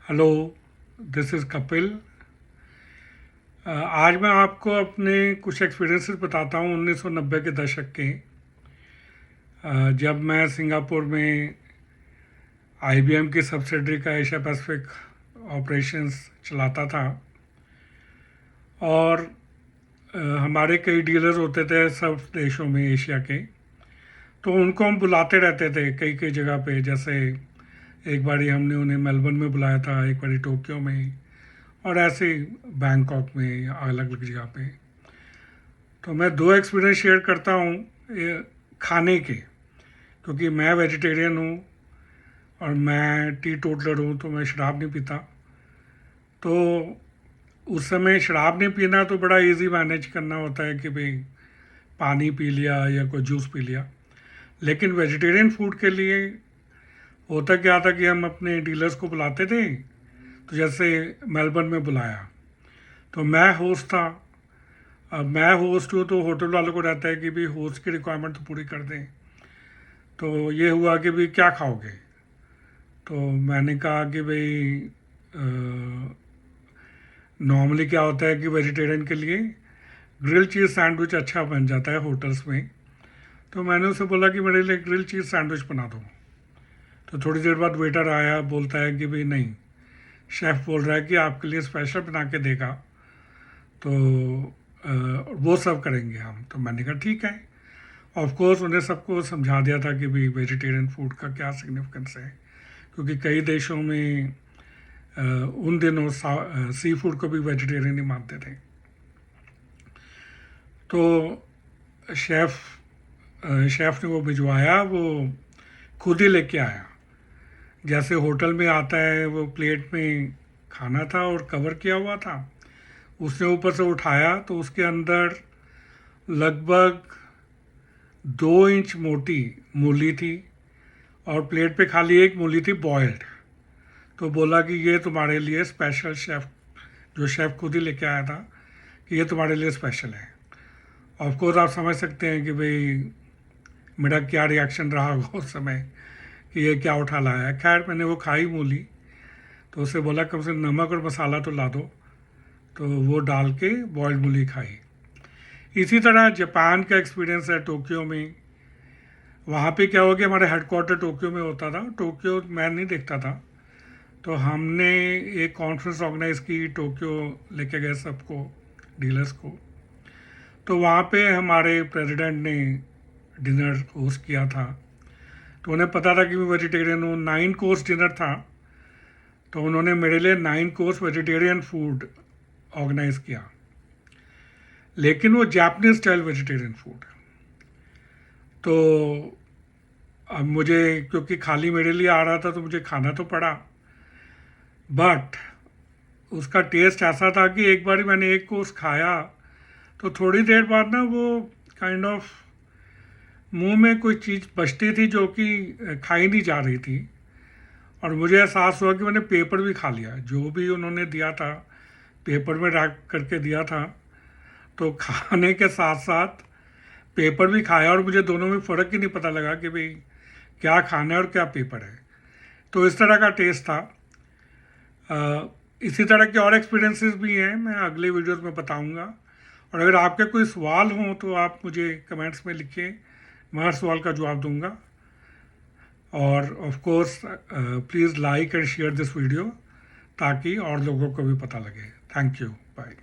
Hello, this is Kapil. आज मैं आपको अपने कुछ एक्सपीरियंसेस बताता हूँ 1990 के दशक के। जब मैं सिंगापुर में आईबीएम की सब्सिडरी का एशिया पैसिफिक ऑपरेशंस चलाता था। और हमारे कई डीलर्स होते थे सब देशों में एशिया के, तो उनको हम बुलाते रहते थे कई कई जगह पे। जैसे एक बारी हमने उन्हें मेलबर्न में बुलाया था, एक बारी टोक्यो में, और ऐसे ही बैंकॉक में, अलग अलग जगह पे। तो मैं दो एक्सपीरियंस शेयर करता हूँ खाने के, क्योंकि मैं वेजिटेरियन हूँ और मैं टी टोटलर हूँ, तो मैं शराब नहीं पीता। तो उस समय शराब नहीं पीना तो बड़ा इजी मैनेज करना होता है कि भाई पानी पी लिया या कोई जूस पी लिया। लेकिन वेजिटेरियन फूड के लिए होता क्या था कि हम अपने डीलर्स को बुलाते थे। तो जैसे मेलबर्न में बुलाया तो मैं होस्ट था। अब मैं होस्ट हूँ तो होटल वालों को रहता है कि भाई होस्ट की रिक्वायरमेंट तो पूरी कर दें। तो ये हुआ कि भाई क्या खाओगे। तो मैंने कहा कि भाई नॉर्मली क्या होता है कि वेजिटेरियन के लिए ग्रिल चीज़ सैंडविच अच्छा बन जाता है होटल्स में। तो मैंने उसे बोला कि मेरे लिए ग्रिल चीज़ सैंडविच बना दो। तो थोड़ी देर बाद वेटर आया, बोलता है कि भाई नहीं, शेफ़ बोल रहा है कि आपके लिए स्पेशल बना के देगा, तो वो सब करेंगे हम। तो मैंने कहा ठीक है। ऑफ कोर्स उन्हें सबको समझा दिया था कि भाई वेजिटेरियन फूड का क्या सिग्निफिकेंस है, क्योंकि कई देशों में उन दिनों सी फूड को भी वेजिटेरियन ही मानते थे। तो शेफ़ ने वो भिजवाया, वो खुद ही लेके आया। जैसे होटल में आता है वो प्लेट में खाना था और कवर किया हुआ था। उसने ऊपर से उठाया तो उसके अंदर लगभग 2 इंच मोटी मूली थी और प्लेट पे खाली एक मूली थी बॉयल्ड। तो बोला कि ये तुम्हारे लिए स्पेशल, शेफ़ जो शेफ़ खुद ही लेके आया था, कि ये तुम्हारे लिए स्पेशल है। ऑफ कोर्स आप समझ सकते हैं कि भाई मेरा क्या रिएक्शन रहा होगा उस समय कि ये क्या उठा लाया है। खैर मैंने वो खाई मूली, तो उससे बोला कम से कम नमक और मसाला तो ला दो। तो वो डाल के बॉयल्ड मूली खाई। इसी तरह जापान का एक्सपीरियंस है टोक्यो में। वहाँ पे क्या हो गया, हमारा हेडक्वार्टर टोक्यो में होता था। टोक्यो मैं नहीं देखता था, तो हमने एक कॉन्फ्रेंस ऑर्गेनाइज की, टोक्यो लेके गए सबको, डीलर्स को। तो वहाँ पे हमारे प्रेसिडेंट ने डिनर होस्ट किया था। तो उन्हें पता था कि मैं वेजिटेरियन हूँ। 9 कोर्स डिनर था, तो उन्होंने मेरे लिए 9 कोर्स वेजिटेरियन फूड ऑर्गेनाइज किया, लेकिन वो जापानीज स्टाइल वेजिटेरियन फूड। तो अब मुझे, क्योंकि खाली मेरे लिए आ रहा था, तो मुझे खाना तो पड़ा। बट उसका टेस्ट ऐसा था कि एक बार मैंने एक कोर्स खाया तो थोड़ी देर बाद ना वो काइंड ऑफ मुंह में कोई चीज़ बचती थी जो कि खाई नहीं जा रही थी। और मुझे एहसास हुआ कि मैंने पेपर भी खा लिया, जो भी उन्होंने दिया था पेपर में रैप करके दिया था। तो खाने के साथ साथ पेपर भी खाया और मुझे दोनों में फ़र्क ही नहीं पता लगा कि भाई क्या खाना है और क्या पेपर है। तो इस तरह का टेस्ट था। इसी तरह के और एक्सपीरियंसेस भी हैं, मैं अगले वीडियोस में बताऊंगा। और अगर आपके कोई सवाल हों तो आप मुझे कमेंट्स में लिखिए, मैं हर सवाल का जवाब दूंगा। और of course please like and share this video, ताकि और लोगों को भी पता लगे। Thank you, bye.